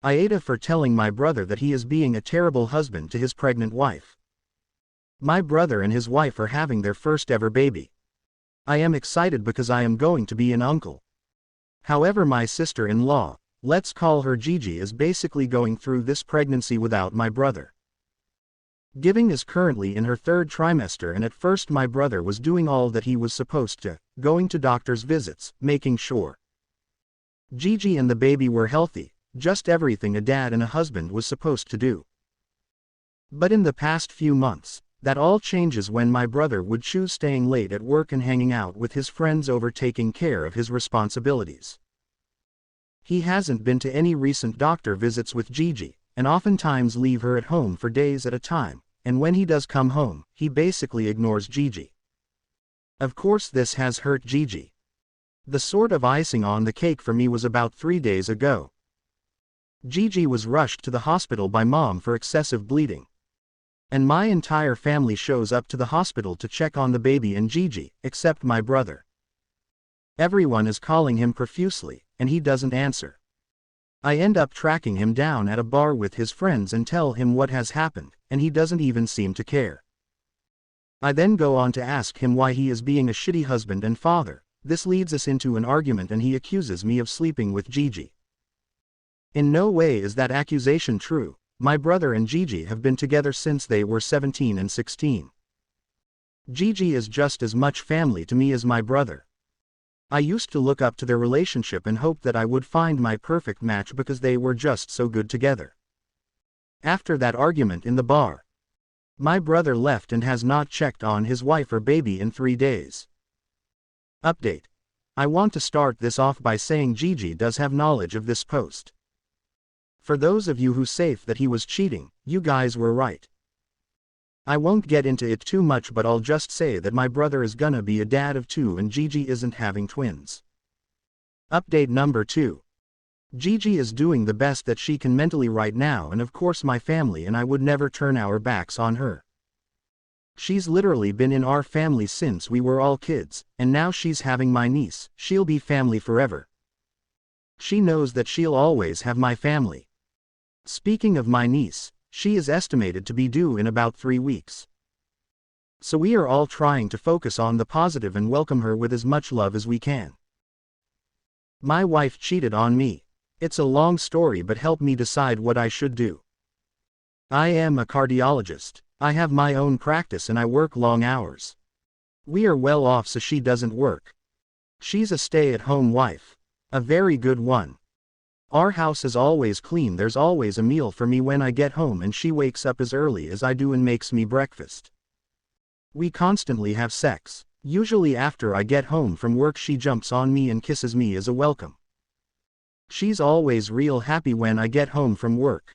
Aida for telling my brother that he is being a terrible husband to his pregnant wife. My brother and his wife are having their first ever baby. I am excited because I am going to be an uncle. However, my sister-in-law, let's call her Gigi, is basically going through this pregnancy without my brother. Giving is currently in her 3rd trimester, and at first my brother was doing all that he was supposed to, going to doctor's visits, making sure Gigi and the baby were healthy, just everything a dad and a husband was supposed to do. But in the past few months, that all changes when my brother would choose staying late at work and hanging out with his friends over taking care of his responsibilities. He hasn't been to any recent doctor visits with Gigi, and oftentimes leave her at home for days at a time, and when he does come home, he basically ignores Gigi. Of course, this has hurt Gigi. The sort of icing on the cake for me was about 3 days ago. Gigi was rushed to the hospital by mom for excessive bleeding. And my entire family shows up to the hospital to check on the baby and Gigi, except my brother. Everyone is calling him profusely, and he doesn't answer. I end up tracking him down at a bar with his friends and tell him what has happened, and he doesn't even seem to care. I then go on to ask him why he is being a shitty husband and father. This leads us into an argument and he accuses me of sleeping with Gigi. In no way is that accusation true. My brother and Gigi have been together since they were 17 and 16. Gigi is just as much family to me as my brother. I used to look up to their relationship and hope that I would find my perfect match because they were just so good together. After that argument in the bar, my brother left and has not checked on his wife or baby in 3 days. Update. I want to start this off by saying Gigi does have knowledge of this post. For those of you who say that he was cheating, you guys were right. I won't get into it too much, but I'll just say that my brother is gonna be a dad of 2 and Gigi isn't having twins. Update number 2. Gigi is doing the best that she can mentally right now, and of course my family and I would never turn our backs on her. She's literally been in our family since we were all kids, and now she's having my niece. She'll be family forever. She knows that she'll always have my family. Speaking of my niece, she is estimated to be due in about 3 weeks. So we are all trying to focus on the positive and welcome her with as much love as we can. My wife cheated on me. It's a long story, but help me decide what I should do. I am a cardiologist. I have my own practice and I work long hours. We are well off, so she doesn't work. She's a stay-at-home wife. A very good one. Our house is always clean, there's always a meal for me when I get home, and she wakes up as early as I do and makes me breakfast. We constantly have sex. Usually after I get home from work she jumps on me and kisses me as a welcome. She's always real happy when I get home from work.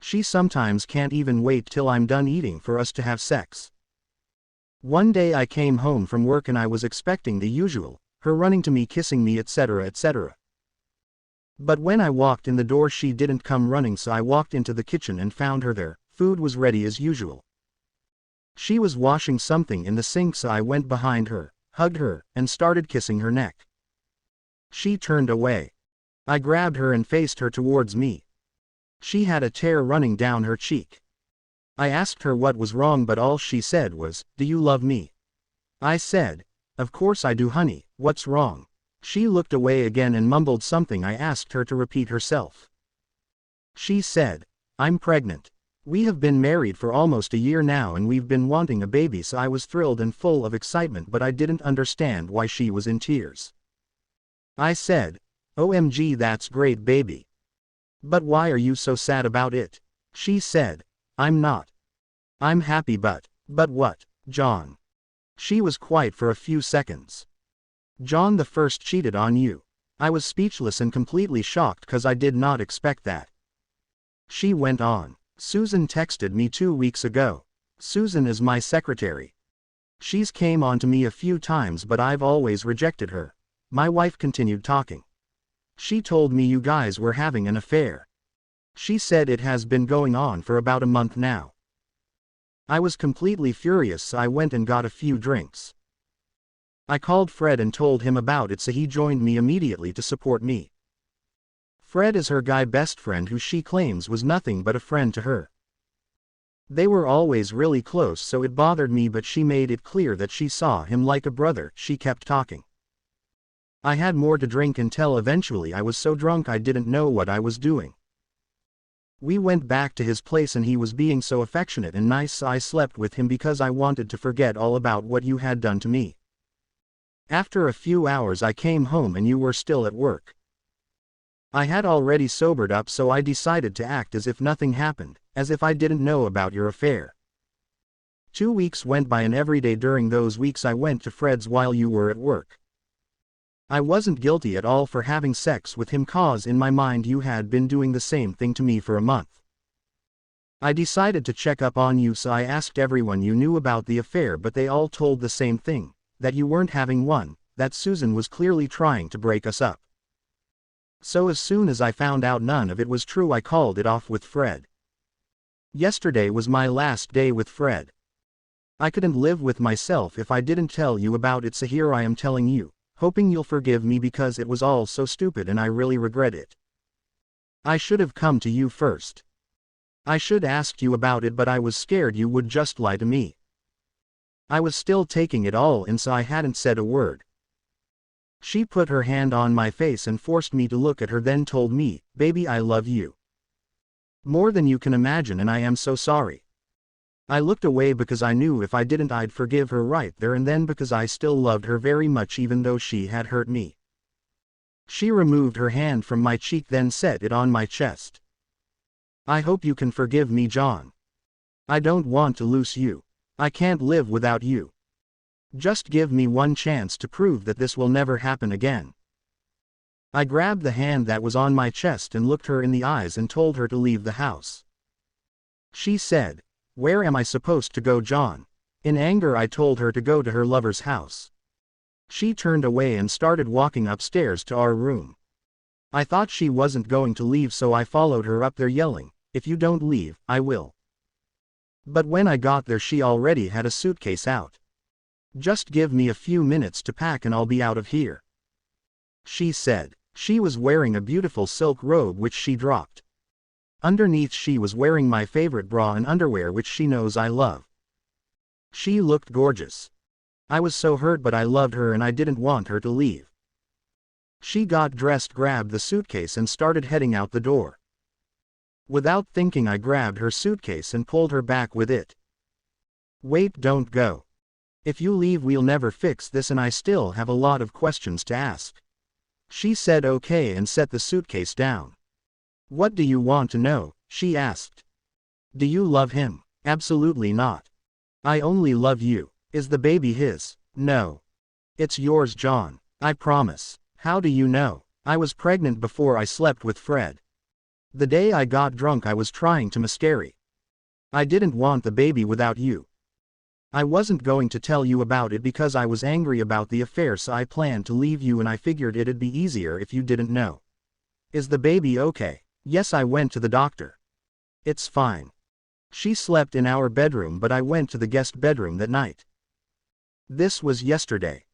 She sometimes can't even wait till I'm done eating for us to have sex. One day I came home from work and I was expecting the usual, her running to me, kissing me, etc., etc. But when I walked in the door she didn't come running, so I walked into the kitchen and found her there. Food was ready as usual. She was washing something in the sink, so I went behind her, hugged her, and started kissing her neck. She turned away. I grabbed her and faced her towards me. She had a tear running down her cheek. I asked her what was wrong, but all she said was, "Do you love me?" I said, "Of course I do, honey, what's wrong?" She looked away again and mumbled something. I asked her to repeat herself. She said, "I'm pregnant. We have been married for almost a year now and we've been wanting a baby." So I was thrilled and full of excitement, but I didn't understand why she was in tears. I said, "OMG, that's great, baby. But why are you so sad about it?" She said, "I'm not. I'm happy, but what, John?" She was quiet for a few seconds. "John the first cheated on you." I was speechless and completely shocked because I did not expect that. She went on, "Susan texted me 2 weeks ago. Susan is my secretary. She's came on to me a few times but I've always rejected her." My wife continued talking. "She told me you guys were having an affair. She said it has been going on for about a month now." I was completely furious, so I went and got a few drinks. I called Fred and told him about it, so he joined me immediately to support me. Fred is her guy best friend who she claims was nothing but a friend to her. They were always really close, so it bothered me, but she made it clear that she saw him like a brother. She kept talking. I had more to drink until eventually I was so drunk I didn't know what I was doing. We went back to his place and he was being so affectionate and nice. I slept with him because I wanted to forget all about what you had done to me. After a few hours I came home and you were still at work. I had already sobered up, so I decided to act as if nothing happened, as if I didn't know about your affair. 2 weeks went by and every day during those weeks I went to Fred's while you were at work. I wasn't guilty at all for having sex with him, cause in my mind you had been doing the same thing to me for a month. I decided to check up on you, so I asked everyone you knew about the affair, but they all told the same thing, that you weren't having one, that Susan was clearly trying to break us up. So as soon as I found out none of it was true, I called it off with Fred. Yesterday was my last day with Fred. I couldn't live with myself if I didn't tell you about it, so here I am telling you, hoping you'll forgive me because it was all so stupid and I really regret it. I should have come to you first. I should asked you about it, but I was scared you would just lie to me. I was still taking it all in, so I hadn't said a word. She put her hand on my face and forced me to look at her, then told me, "Baby, I love you more than you can imagine and I am so sorry." I looked away because I knew if I didn't I'd forgive her right there and then, because I still loved her very much even though she had hurt me. She removed her hand from my cheek, then set it on my chest. "I hope you can forgive me, John. I don't want to lose you. I can't live without you. Just give me one chance to prove that this will never happen again." I grabbed the hand that was on my chest and looked her in the eyes and told her to leave the house. She said, "Where am I supposed to go, John?" In anger I told her to go to her lover's house. She turned away and started walking upstairs to our room. I thought she wasn't going to leave, so I followed her up there yelling, "If you don't leave, I will." But when I got there she already had a suitcase out. "Just give me a few minutes to pack and I'll be out of here," she said. She was wearing a beautiful silk robe which she dropped. Underneath she was wearing my favorite bra and underwear which she knows I love. She looked gorgeous. I was so hurt, but I loved her and I didn't want her to leave. She got dressed, grabbed the suitcase and started heading out the door. Without thinking I grabbed her suitcase and pulled her back with it. "Wait, don't go. If you leave we'll never fix this and I still have a lot of questions to ask." She said okay and set the suitcase down. "What do you want to know?" she asked. "Do you love him?" "Absolutely not. I only love you." "Is the baby his?" "No. It's yours, John. I promise." "How do you know?" "I was pregnant before I slept with Fred. The day I got drunk I was trying to miscarry. I didn't want the baby without you. I wasn't going to tell you about it because I was angry about the affair, so I planned to leave you and I figured it'd be easier if you didn't know." "Is the baby okay?" "Yes, I went to the doctor. It's fine." She slept in our bedroom, but I went to the guest bedroom that night. This was yesterday.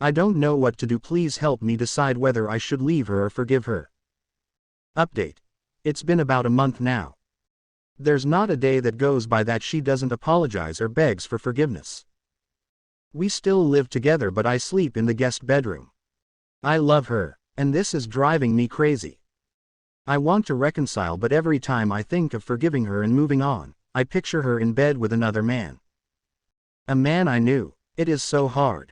I don't know what to do. Please help me decide whether I should leave her or forgive her. Update. It's been about a month now. There's not a day that goes by that she doesn't apologize or begs for forgiveness. We still live together, but I sleep in the guest bedroom. I love her, and this is driving me crazy. I want to reconcile, but every time I think of forgiving her and moving on, I picture her in bed with another man. A man I knew. It is so hard.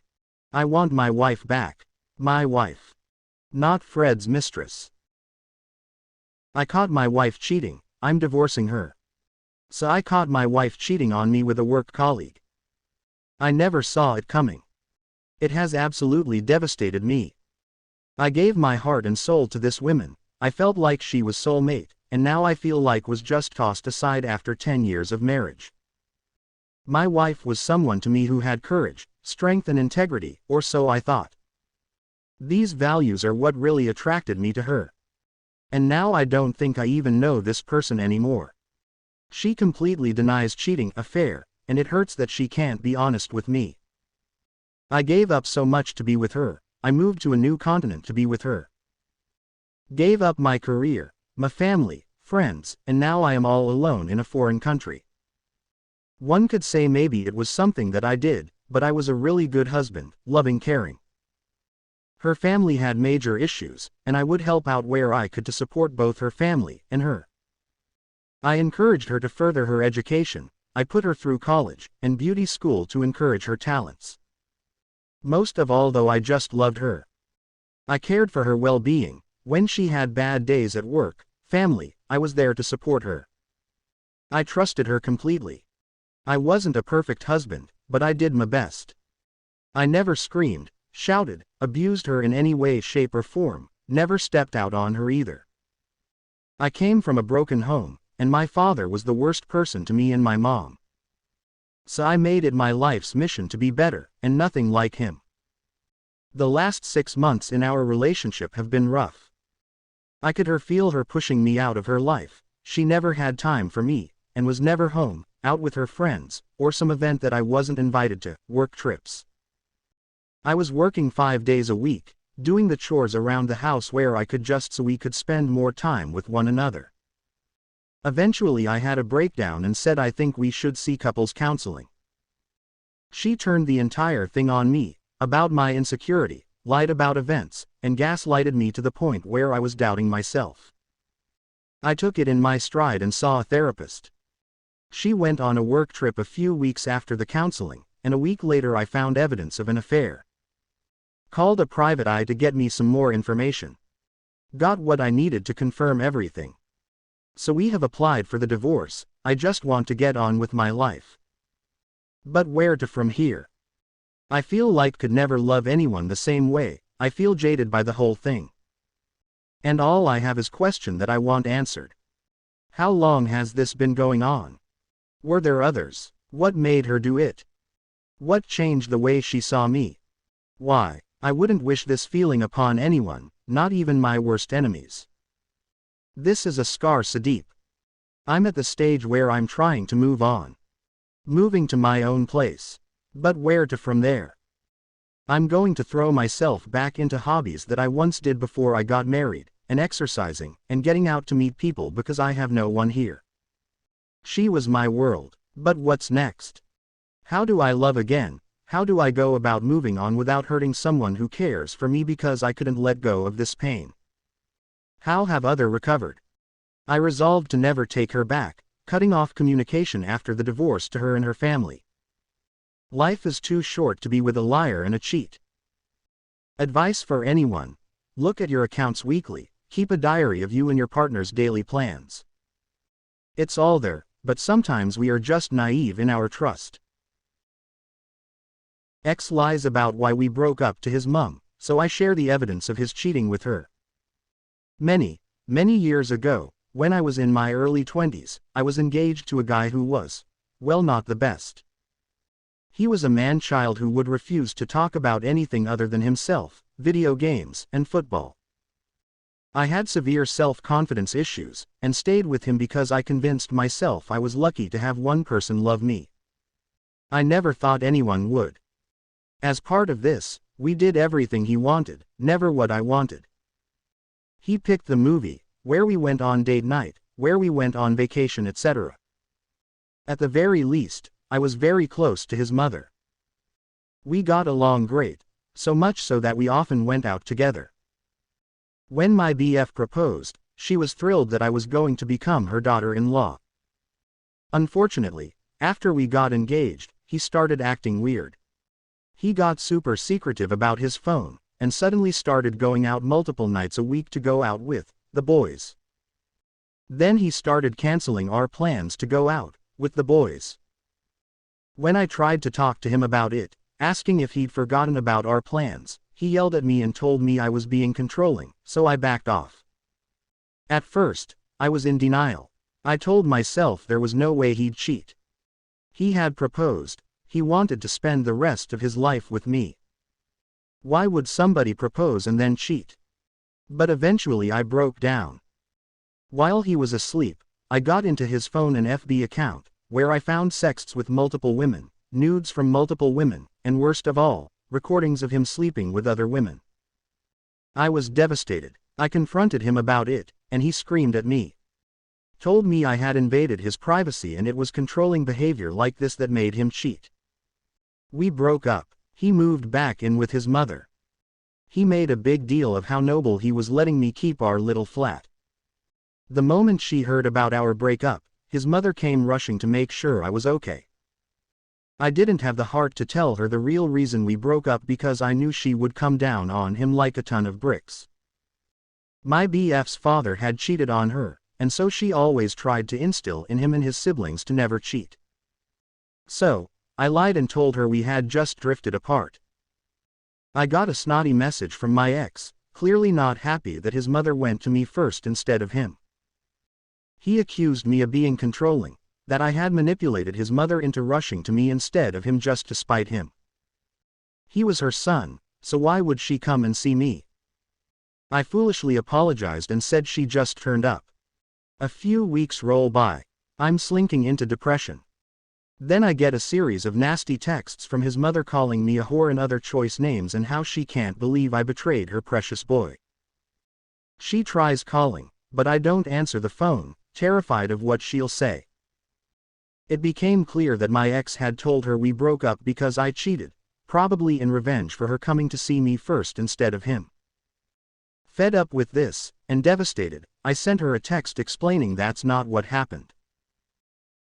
I want my wife back. My wife. Not Fred's mistress. I caught my wife cheating. I'm divorcing her. So I caught my wife cheating on me with a work colleague. I never saw it coming. It has absolutely devastated me. I gave my heart and soul to this woman. I felt like she was soulmate, and now I feel like was just tossed aside after 10 years of marriage. My wife was someone to me who had courage, strength and integrity, or so I thought. These values are what really attracted me to her. And now I don't think I even know this person anymore. She completely denies cheating, affair, and it hurts that she can't be honest with me. I gave up so much to be with her. I moved to a new continent to be with her. Gave up my career, my family, friends, and now I am all alone in a foreign country. One could say maybe it was something that I did, but I was a really good husband, loving, caring. Her family had major issues, and I would help out where I could to support both her family and her. I encouraged her to further her education. I put her through college and beauty school to encourage her talents. Most of all though, I just loved her. I cared for her well-being. When she had bad days at work, family, I was there to support her. I trusted her completely. I wasn't a perfect husband, but I did my best. I never screamed, shouted, abused her in any way, shape or form, never stepped out on her either. I came from a broken home, and my father was the worst person to me and my mom. So I made it my life's mission to be better, and nothing like him. The last 6 months in our relationship have been rough. I could feel her pushing me out of her life. She never had time for me, and was never home, out with her friends, or some event that I wasn't invited to, work trips. I was working 5 days a week, doing the chores around the house where I could just so we could spend more time with one another. Eventually I had a breakdown and said I think we should see couples counseling. She turned the entire thing on me, about my insecurity, lied about events, and gaslighted me to the point where I was doubting myself. I took it in my stride and saw a therapist. She went on a work trip a few weeks after the counseling, and a week later I found evidence of an affair. Called a private eye to get me some more information. Got what I needed to confirm everything. So we have applied for the divorce. I just want to get on with my life. But where to from here? I feel like could never love anyone the same way. I feel jaded by the whole thing. And all I have is question that I want answered. How long has this been going on? Were there others? What made her do it? What changed the way she saw me? Why? I wouldn't wish this feeling upon anyone, not even my worst enemies. This is a scar so deep. I'm at the stage where I'm trying to move on. Moving to my own place. But where to from there? I'm going to throw myself back into hobbies that I once did before I got married, and exercising, and getting out to meet people because I have no one here. She was my world. But what's next? How do I love again? How do I go about moving on without hurting someone who cares for me because I couldn't let go of this pain? How have others recovered? I resolved to never take her back, cutting off communication after the divorce to her and her family. Life is too short to be with a liar and a cheat. Advice for anyone: look at your accounts weekly, keep a diary of you and your partner's daily plans. It's all there, but sometimes we are just naive in our trust. X lies about why we broke up to his mom, so I share the evidence of his cheating with her. Many years ago, when I was in my early 20s, I was engaged to a guy who was, well, not the best. He was a man-child who would refuse to talk about anything other than himself, video games, and football. I had severe self-confidence issues, and stayed with him because I convinced myself I was lucky to have one person love me. I never thought anyone would. As part of this, we did everything he wanted, never what I wanted. He picked the movie, where we went on date night, where we went on vacation, etc. At the very least, I was very close to his mother. We got along great, so much so that we often went out together. When my BF proposed, she was thrilled that I was going to become her daughter-in-law. Unfortunately, after we got engaged, he started acting weird. He got super secretive about his phone, and suddenly started going out multiple nights a week to go out with the boys. Then he started canceling our plans to go out with the boys. When I tried to talk to him about it, asking if he'd forgotten about our plans, he yelled at me and told me I was being controlling, so I backed off. At first, I was in denial. I told myself there was no way he'd cheat. He had proposed. He wanted to spend the rest of his life with me. Why would somebody propose and then cheat? But eventually I broke down. While he was asleep, I got into his phone and FB account, where I found sexts with multiple women, nudes from multiple women, and worst of all, recordings of him sleeping with other women. I was devastated. I confronted him about it, and he screamed at me. Told me I had invaded his privacy and it was controlling behavior like this that made him cheat. We broke up. He moved back in with his mother. He made a big deal of how noble he was letting me keep our little flat. The moment she heard about our breakup, his mother came rushing to make sure I was okay. I didn't have the heart to tell her the real reason we broke up because I knew she would come down on him like a ton of bricks. My BF's father had cheated on her, and so she always tried to instill in him and his siblings to never cheat. So, I lied and told her we had just drifted apart. I got a snotty message from my ex, clearly not happy that his mother went to me first instead of him. He accused me of being controlling, that I had manipulated his mother into rushing to me instead of him just to spite him. He was her son, so why would she come and see me? I foolishly apologized and said she just turned up. A few weeks roll by. I'm slinking into depression. Then I get a series of nasty texts from his mother calling me a whore and other choice names and how she can't believe I betrayed her precious boy. She tries calling, but I don't answer the phone, terrified of what she'll say. It became clear that my ex had told her we broke up because I cheated, probably in revenge for her coming to see me first instead of him. Fed up with this, and devastated, I sent her a text explaining that's not what happened.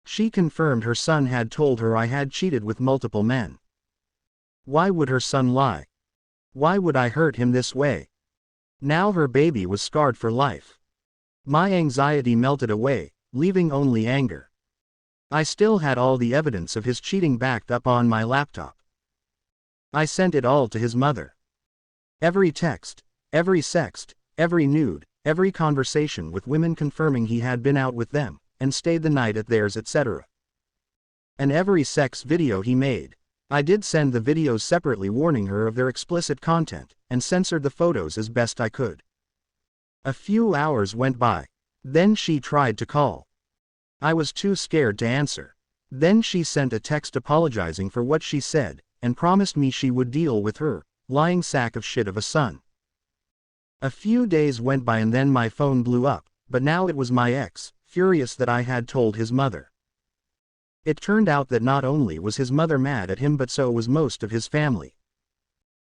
She confirmed her son had told her I had cheated with multiple men. Why would her son lie? Why would I hurt him this way? Now her baby was scarred for life. My anxiety melted away, leaving only anger. I still had all the evidence of his cheating backed up on my laptop. I sent it all to his mother. Every text, every sext, every nude, every conversation with women confirming he had been out with them, and stayed the night at theirs, etc. And every sex video he made. I did send the videos separately warning her of their explicit content, and censored the photos as best I could. A few hours went by. Then she tried to call. I was too scared to answer. Then she sent a text apologizing for what she said, and promised me she would deal with her lying sack of shit of a son. A few days went by and then my phone blew up, but now it was my ex, furious that I had told his mother. It turned out that not only was his mother mad at him but so was most of his family.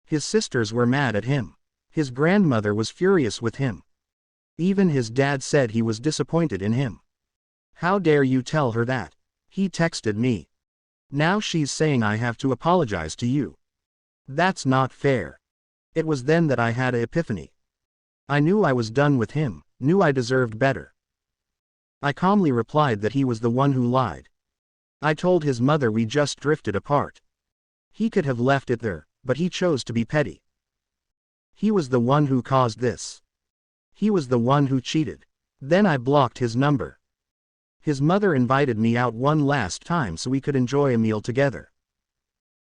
His sisters were mad at him. His grandmother was furious with him. Even his dad said he was disappointed in him. How dare you tell her that? He texted me. Now she's saying I have to apologize to you. That's not fair. It was then that I had an epiphany. I knew I was done with him, knew I deserved better. I calmly replied that he was the one who lied. I told his mother we just drifted apart. He could have left it there, but he chose to be petty. He was the one who caused this. He was the one who cheated. Then I blocked his number. His mother invited me out one last time so we could enjoy a meal together.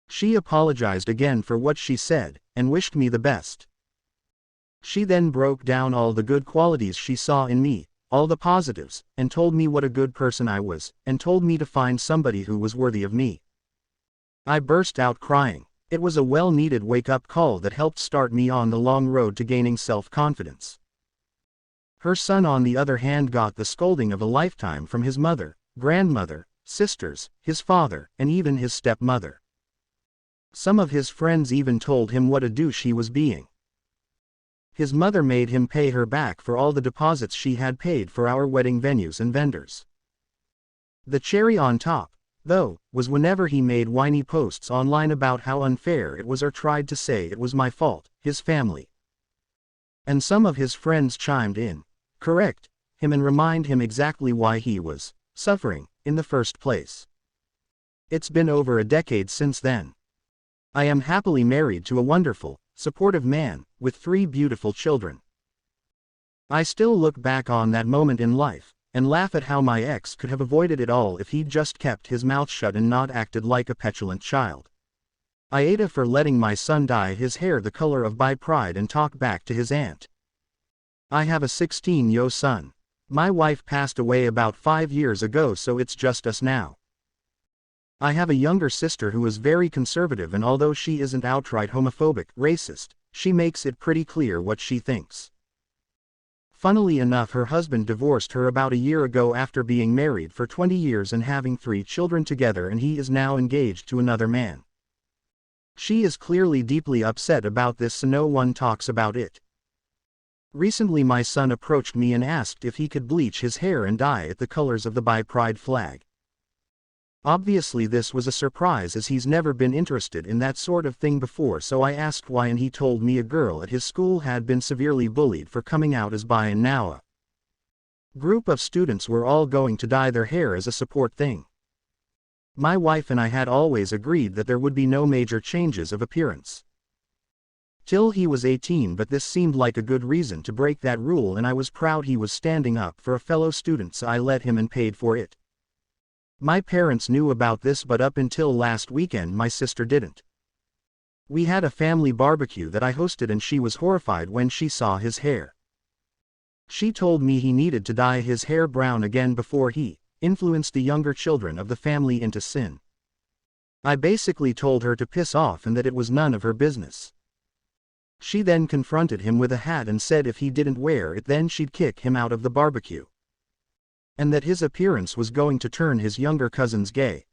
She apologized again for what she said, and wished me the best. She then broke down all the good qualities she saw in me, all the positives, and told me what a good person I was, and told me to find somebody who was worthy of me. I burst out crying. It was a well-needed wake-up call that helped start me on the long road to gaining self-confidence. Her son on the other hand got the scolding of a lifetime from his mother, grandmother, sisters, his father, and even his stepmother. Some of his friends even told him what a douche he was being. His mother made him pay her back for all the deposits she had paid for our wedding venues and vendors. The cherry on top, though, was whenever he made whiny posts online about how unfair it was or tried to say it was my fault, his family. And some of his friends chimed in, correct him and remind him exactly why he was suffering in the first place. It's been over a decade since then. I am happily married to a wonderful, supportive man, with 3 beautiful children. I still look back on that moment in life, and laugh at how my ex could have avoided it all if he'd just kept his mouth shut and not acted like a petulant child. Aida for letting my son dye his hair the color of by pride and talk back to his aunt. I have a 16-year-old son. My wife passed away about 5 years ago, so it's just us now. I have a younger sister who is very conservative, and although she isn't outright homophobic, racist, she makes it pretty clear what she thinks. Funnily enough, her husband divorced her about a year ago after being married for 20 years and having 3 children together, and he is now engaged to another man. She is clearly deeply upset about this, so no one talks about it. Recently my son approached me and asked if he could bleach his hair and dye it the colors of the bi-pride flag. Obviously this was a surprise, as he's never been interested in that sort of thing before, so I asked why, and he told me a girl at his school had been severely bullied for coming out as bi, and now a group of students were all going to dye their hair as a support thing. My wife and I had always agreed that there would be no major changes of appearance till he was 18, but this seemed like a good reason to break that rule, and I was proud he was standing up for a fellow student, so I let him and paid for it. My parents knew about this, but up until last weekend my sister didn't. We had a family barbecue that I hosted, and she was horrified when she saw his hair. She told me he needed to dye his hair brown again before he influenced the younger children of the family into sin. I basically told her to piss off and that it was none of her business. She then confronted him with a hat and said if he didn't wear it then she'd kick him out of the barbecue, and that his appearance was going to turn his younger cousins gay.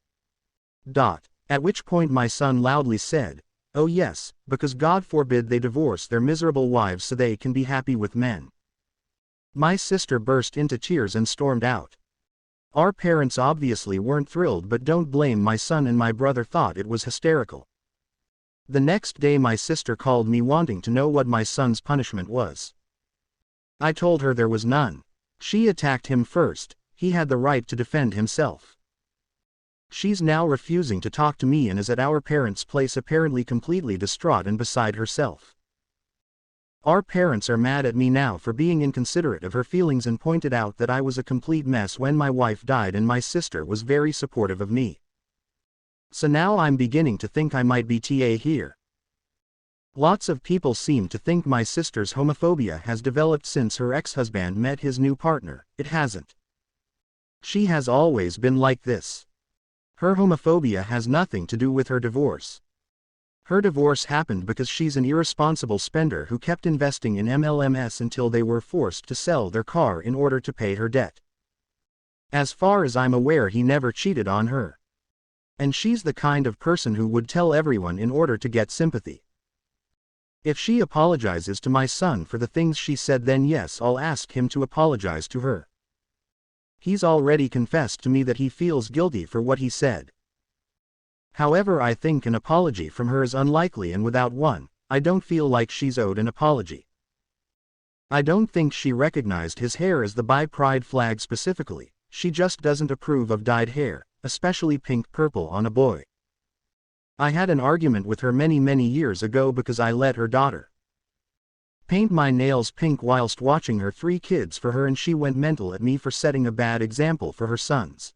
At which point my son loudly said, "Oh yes, because God forbid they divorce their miserable wives so they can be happy with men." My sister burst into tears and stormed out. Our parents obviously weren't thrilled, but don't blame my son, and my brother thought it was hysterical. The next day my sister called me wanting to know what my son's punishment was. I told her there was none. She attacked him first, he had the right to defend himself. She's now refusing to talk to me and is at our parents' place apparently completely distraught and beside herself. Our parents are mad at me now for being inconsiderate of her feelings and pointed out that I was a complete mess when my wife died, and my sister was very supportive of me. So now I'm beginning to think I might be TA here. Lots of people seem to think my sister's homophobia has developed since her ex-husband met his new partner. It hasn't. She has always been like this. Her homophobia has nothing to do with her divorce. Her divorce happened because she's an irresponsible spender who kept investing in MLMs until they were forced to sell their car in order to pay her debt. As far as I'm aware, he never cheated on her. And she's the kind of person who would tell everyone in order to get sympathy. If she apologizes to my son for the things she said, then yes, I'll ask him to apologize to her. He's already confessed to me that he feels guilty for what he said. However, I think an apology from her is unlikely, and without one, I don't feel like she's owed an apology. I don't think she recognized his hair as the bi-pride flag specifically, she just doesn't approve of dyed hair, especially pink-purple on a boy. I had an argument with her many years ago because I let her daughter paint my nails pink whilst watching her 3 kids for her, and she went mental at me for setting a bad example for her sons.